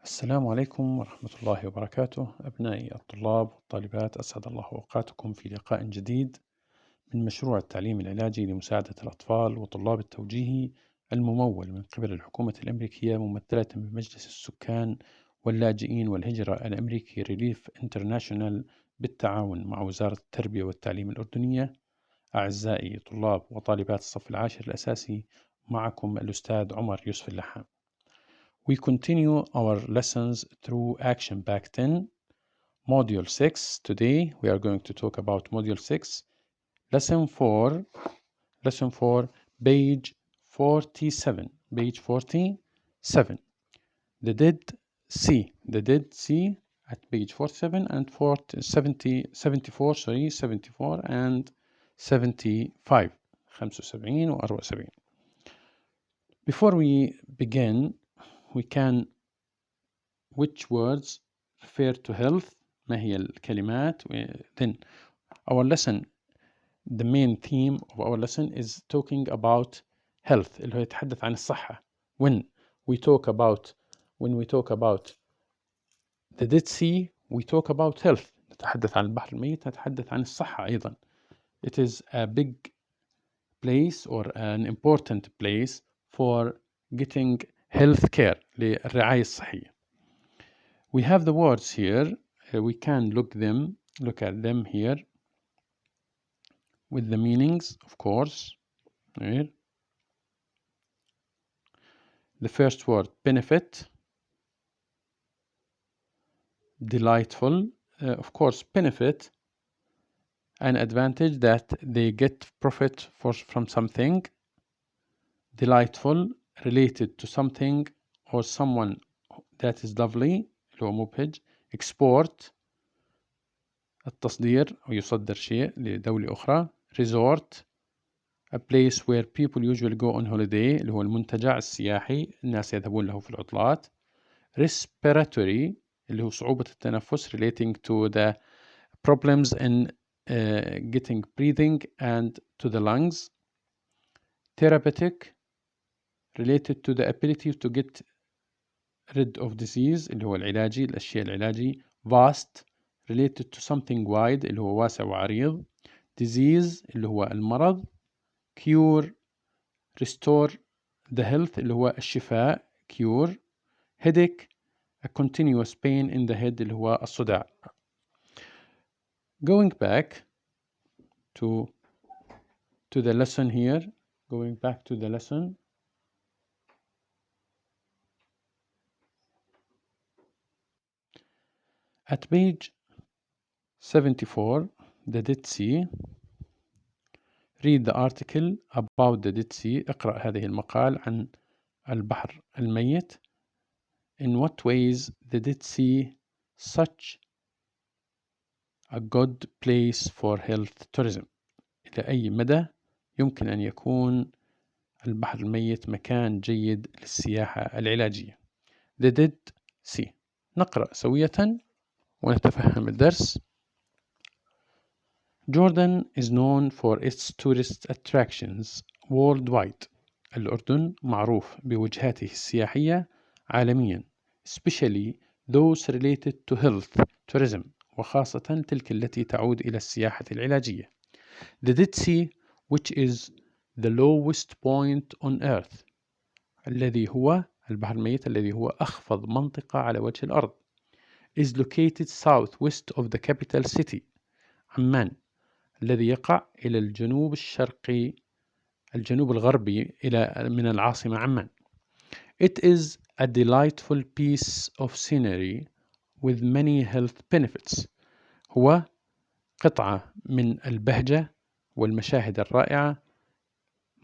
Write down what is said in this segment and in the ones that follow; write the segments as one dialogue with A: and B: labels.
A: السلام عليكم ورحمة الله وبركاته أبنائي الطلاب والطالبات، أسعد الله أوقاتكم في لقاء جديد من مشروع التعليم العلاجي لمساعدة الأطفال وطلاب التوجيهي الممول من قبل الحكومة الأمريكية ممثلة بمجلس السكان واللاجئين والهجرة الأمريكي ريليف انترناشونال بالتعاون مع وزارة التربية والتعليم الأردنية. أعزائي طلاب وطالبات الصف العاشر الأساسي، معكم الأستاذ عمر يوسف اللحام. We continue our lessons through Action Pack 10, Module 6. Today we are going to talk about Module 6, Lesson 4, page 47. Page 47. The Dead Sea at page 47 and 74 and 75. 75 و 74. Before we begin, which words refer to health? ما هي الكلمات? Then our lesson, the main theme of our lesson is talking about health, اللي هو يتحدث عن الصحة. When we talk about the Dead Sea, we talk about health. نتحدث عن البحر الميت، نتحدث عن الصحة أيضا. It is a big place or an important place for getting health care, للرعاية الصحية. We have the words here. We can look at them here with the meanings, of course. Here. The first word, benefit, delightful. Of course, benefit, an advantage that they get profit from something. Delightful, related to something or someone that is lovely. هو مبهج. Export, التصدير أو يصدر شيء لدولة أخرى. Resort, a place where people usually go on holiday، اللي هو المنتجع السياحي الناس يذهبون له في العطلات. Respiratory، اللي هو صعوبة التنفس relating to the problems in getting breathing and to the lungs. Therapeutic, related to the ability to get rid of disease، اللي هو العلاجي، الأشياء العلاجي. Vast، related to something wide، اللي هو واسع وعريض. Disease، اللي هو المرض. Cure، restore the health، اللي هو الشفاء. Cure. Headache، a continuous pain in the head، اللي هو الصداع. Going back to the lesson here. Going back to the lesson. At page 74, the Dead Sea. Read the article about the Dead Sea. اقرأ هذه المقال عن البحر الميت. In what ways the Dead Sea such a good place for health tourism? إلى أي مدى يمكن أن يكون البحر الميت مكان جيد للسياحة العلاجية. The Dead Sea. نقرأ سوية ونتفهم الدرس. Jordan is known for its tourist attractions worldwide. الأردن معروف بوجهاته السياحية عالميا. Especially those related to health tourism. وخاصة تلك التي تعود إلى السياحة العلاجية. The Dead Sea, which is the lowest point on earth. الذي هو البحر الميت الذي هو أخفض منطقة على وجه الأرض. Is located southwest of the capital city. عمان. الذي يقع إلى الجنوب الشرقي، الجنوب الغربي من العاصمة عمان. It is a delightful piece of scenery with many health benefits. هو قطعة من البهجة والمشاهد الرائعة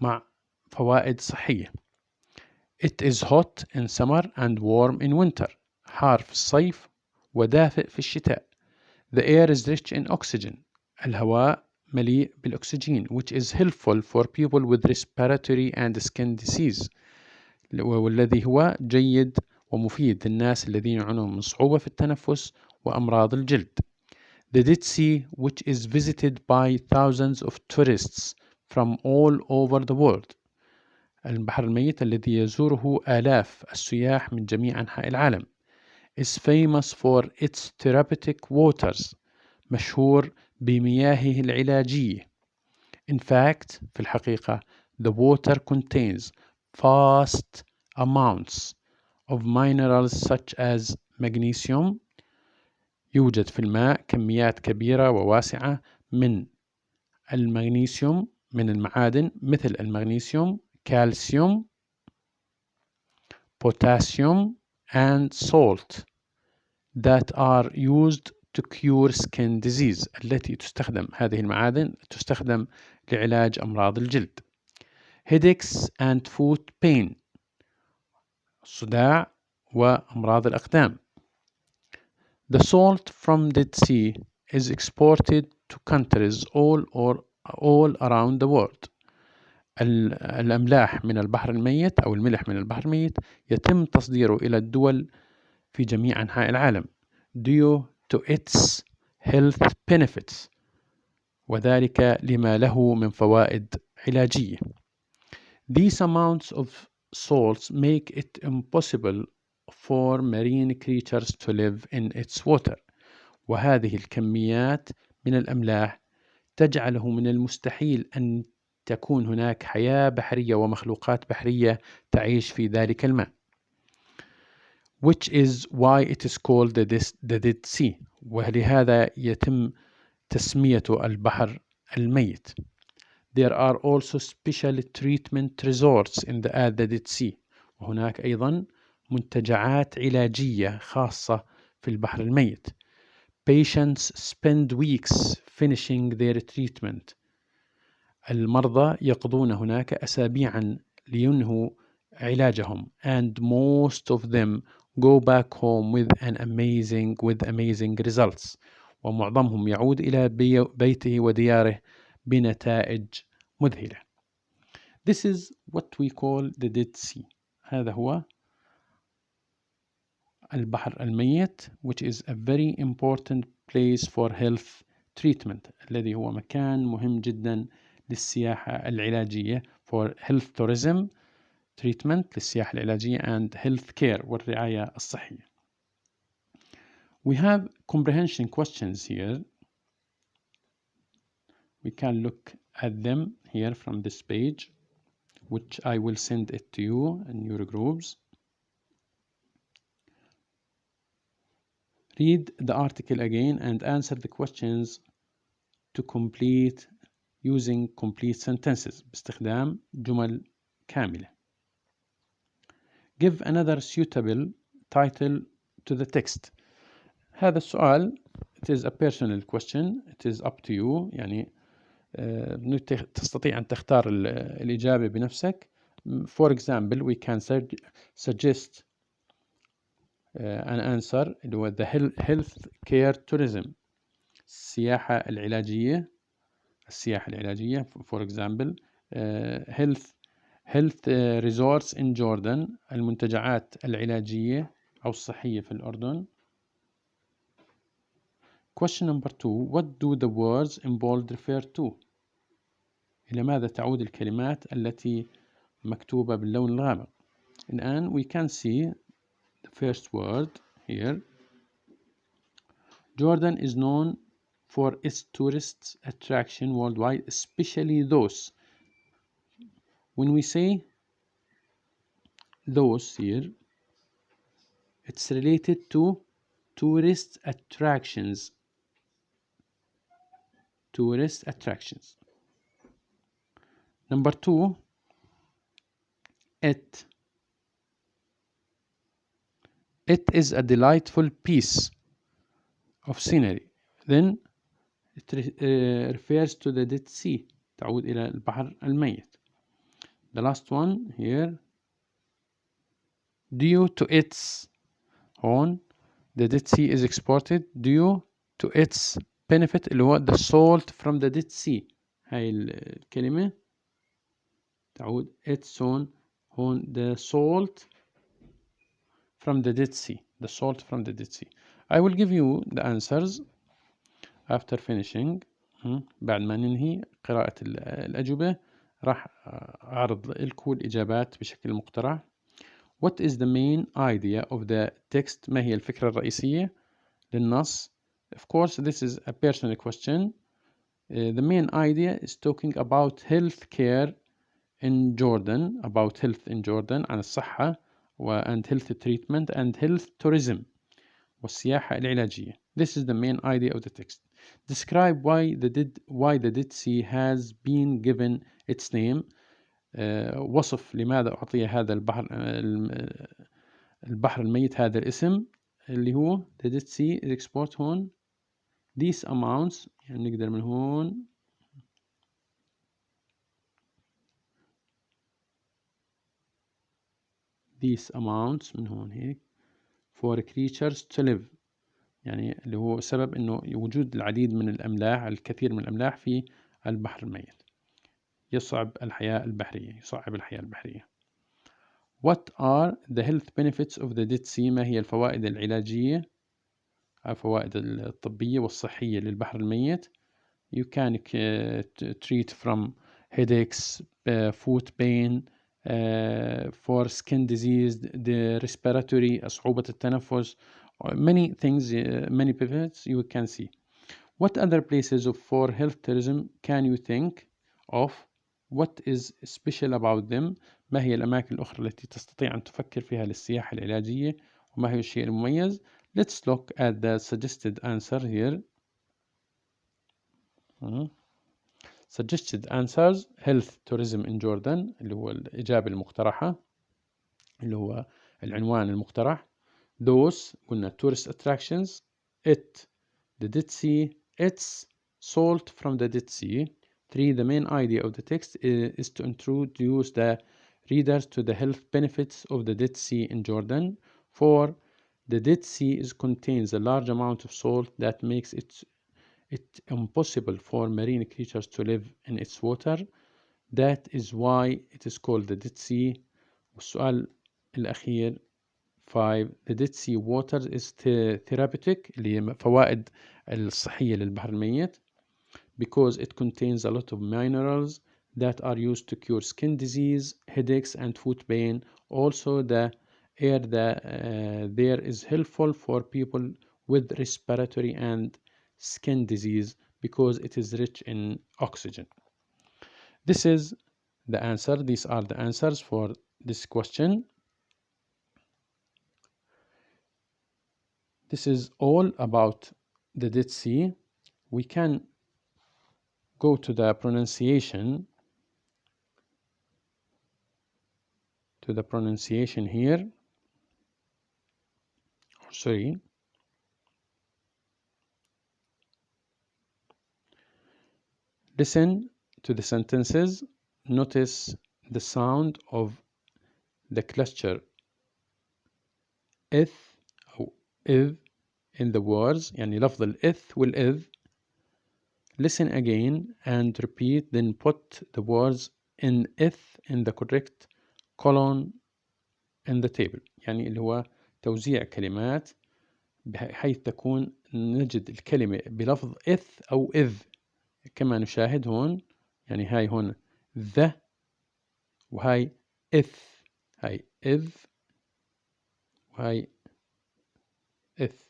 A: مع فوائد صحية. It is hot in summer and warm in winter. حار في الصيف ودافئ في الشتاء. The air is rich in oxygen. الهواء مليء بالأكسجين, which is helpful for people with respiratory and skin disease. والذي هو جيد ومفيد للناس الذين يعانون من صعوبة في التنفس وأمراض الجلد. The Dead Sea, which is visited by thousands of tourists from all over the world. البحر الميت الذي يزوره آلاف السياح من جميع أنحاء العالم. is famous for its therapeutic waters. مشهور بمياهه العلاجية. In fact, في الحقيقة, the water contains vast amounts of minerals such as magnesium. يوجد في الماء كميات كبيرة وواسعة من المغنيسيوم، من المعادن مثل المغنيسيوم، كالسيوم، potassium and salt that are used to cure skin disease. التي تستخدم هذه المعادن تستخدم لعلاج أمراض الجلد. Headaches and foot pain. الصداع وأمراض الأقدام. The salt from Dead Sea is exported to countries all around the world. الأملاح من البحر الميت أو الملح من البحر الميت يتم تصديره إلى الدول في جميع أنحاء العالم due to its health benefits، وذلك لما له من فوائد علاجية. These amounts of salts make it impossible for marine creatures to live in its water. وهذه الكميات من الأملاح تجعله من المستحيل أن تكون هناك حياة بحرية ومخلوقات بحرية تعيش في ذلك الماء. Which is why it is called the Dead Sea. ولهذا يتم تسمية البحر الميت. There are also special treatment resorts in the Dead Sea. وهناك أيضا منتجعات علاجية خاصة في البحر الميت. Patients spend weeks finishing their treatment. المرضى يقضون هناك أسابيعا لينهوا علاجهم. And most of them go back home with amazing results. ومعظمهم يعود إلى بيته ودياره بنتائج مذهلة. This is what we call the Dead Sea. هذا هو البحر الميت, which is a very important place for health treatment. الذي هو مكان مهم جدا للسياحة العلاجية for health tourism treatment للسياحة العلاجية and health care والرعاية الصحية. We have comprehension questions here. We can look at them here from this page, which I will send it to you in your groups. Read the article again and answer the questions to complete using complete sentences باستخدام جمل كاملة. Give another suitable title to the text. هذا السؤال it is a personal question. It is up to you. يعني تستطيع أن تختار الإجابة بنفسك. For example, we can suggest an answer اللي هو the health care tourism. السياحة العلاجية for example health resorts in Jordan. المنتجعات العلاجية أو الصحية في الأردن. Question number 2. What do the words in bold refer to? إلى ماذا تعود الكلمات التي مكتوبة باللون الغامق؟ الآن we can see the first word here. Jordan is known for its tourist attraction worldwide, especially those. When we say those here, it's related to tourist attractions. Number 2, it is a delightful piece of scenery. Then it refers to the Dead Sea. تعود إلى البحر الميت. The last one here, due to its هون the Dead Sea is exported due to its benefit اللي هو the salt from the Dead Sea. هاي الكلمة تعود its هون the salt from the Dead Sea. The salt from the Dead Sea. I will give you the answers after finishing. بعد ما ننهي قراءة الأجوبة راح أعرض لكم الإجابات بشكل مقترح. What is the main idea of the text? ما هي الفكرة الرئيسية للنص? Of course, this is a personal question. The main idea is talking about health care in Jordan, about health in Jordan, عن الصحة and health treatment and health tourism والسياحة العلاجية. This is the main idea of the text. Describe why the Dead Sea has been given its name. وصف لماذا أعطي هذا البحر الميت هذا الاسم اللي هو the Dead Sea export هون these amounts يعني نقدر من هون these amounts من هون هيك for creatures to live يعني اللي هو سبب انه وجود العديد من الاملاح الكثير من الاملاح في البحر الميت يصعب الحياة البحرية. What are the health benefits of the Dead Sea؟ ما هي الفوائد العلاجية الفوائد الطبية والصحية للبحر الميت؟ You can treat from headaches, foot pain, for skin disease, the respiratory, صعوبة التنفس, many things, many benefits you can see. What other places for health tourism can you think of? What is special about them? ما هي الأماكن الأخرى التي تستطيع أن تفكر فيها للسياحة العلاجية؟ وما هي الشيء المميز؟ Let's look at the suggested answer here. Suggested answers: health tourism in Jordan اللي هو الإجابة المقترحة اللي هو العنوان المقترح. Those قلنا tourist attractions. It the Dead Sea. It's salt from the Dead Sea. 3. The main idea of the text is to introduce the readers to the health benefits of the Dead Sea in Jordan. 4. The Dead Sea contains a large amount of salt that makes it impossible for marine creatures to live in its water. That is why it is called the Dead Sea. والسؤال الأخير 5. The Dead Sea water is therapeutic اللي هي فوائد الصحية للبحر الميت because it contains a lot of minerals that are used to cure skin disease, headaches and foot pain. Also the air there is helpful for people with respiratory and skin disease because it is rich in oxygen. This is the answer. These are the answers for this question. This is all about the Dead Sea. We can go to the pronunciation here. Sorry. Listen to the sentences. Notice the sound of the cluster إث أو إذ in the words يعني لفظ الإث والإذ. Listen again and repeat, then put the words in إث in the correct column in the table. يعني اللي هو توزيع كلمات بحيث تكون نجد الكلمة بلفظ إث أو إذ كما نشاهد هون. يعني هاي هون ذا وهاي إث هاي إذ وهاي إث.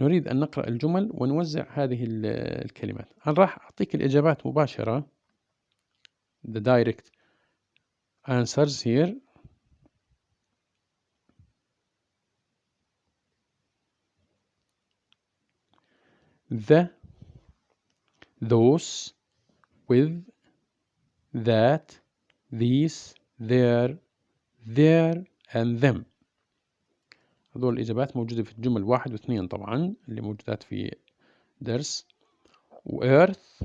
A: نريد أن نقرأ الجمل ونوزع هذه الكلمات. أنا راح أعطيك الإجابات مباشرة the direct answers here. The, those, with, that, these, their and them. هذول الإجابات موجودة في الجمل 1 و 2 طبعا اللي موجودات في درس. earth,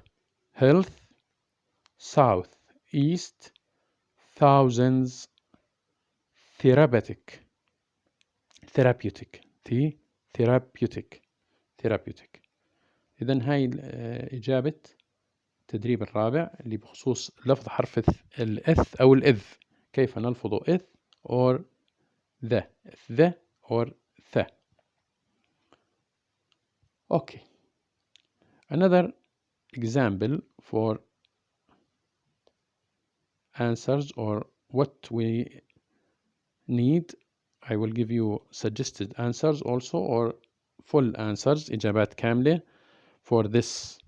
A: health, south, east, thousands, therapeutic. إذن هاي إجابة التدريب الرابع اللي بخصوص لفظ حرف الإث أو الإذ. كيف نلفظ إث or the or the. Okay. Another example for answers or what we need. I will give you suggested answers also or full answers إجابات كاملة for this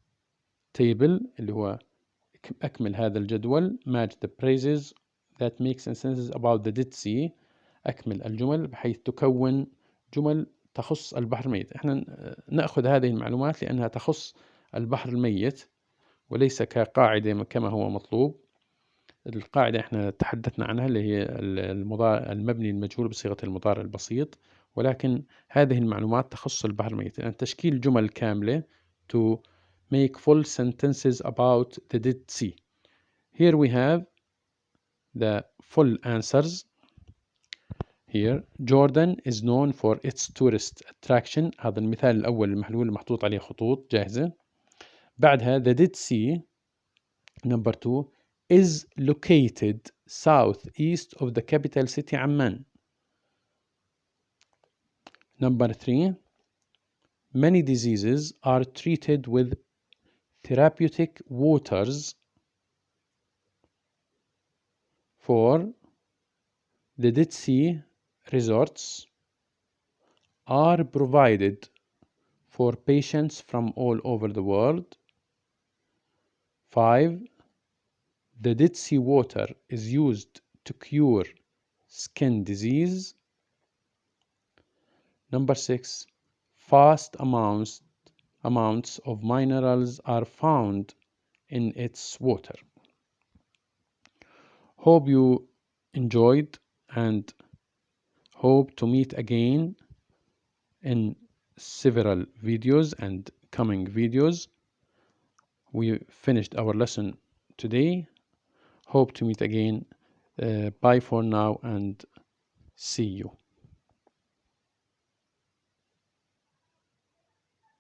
A: table اللي هو أكمل هذا الجدول. match the phrases that make sentences about the Dead Sea. أكمل الجمل بحيث تكون جمل تخص البحر الميت. احنا نأخذ هذه المعلومات لأنها تخص البحر الميت وليس كقاعدة كما هو مطلوب. القاعدة احنا تحدثنا عنها اللي هي المبني المجهول بصيغة المضارع البسيط، ولكن هذه المعلومات تخص البحر الميت. يعني تشكيل جمل كاملة to make full sentences about the Dead Sea. Here we have the full answers. Here Jordan is known for its tourist attraction. هذا المثال الأول المحلول المحطوط عليه خطوط جاهزة. بعدها the Dead Sea number 2 is located southeast of the capital city Amman. Number 3 many diseases are treated with therapeutic waters. 4 the Dead Sea resorts are provided for patients from all over the world. 5 the Dead Sea water is used to cure skin disease. Number 6 vast amounts of minerals are found in its water. Hope you enjoyed and hope to meet again in several videos and coming videos. We finished our lesson today. Hope to meet again. Bye for now and see you.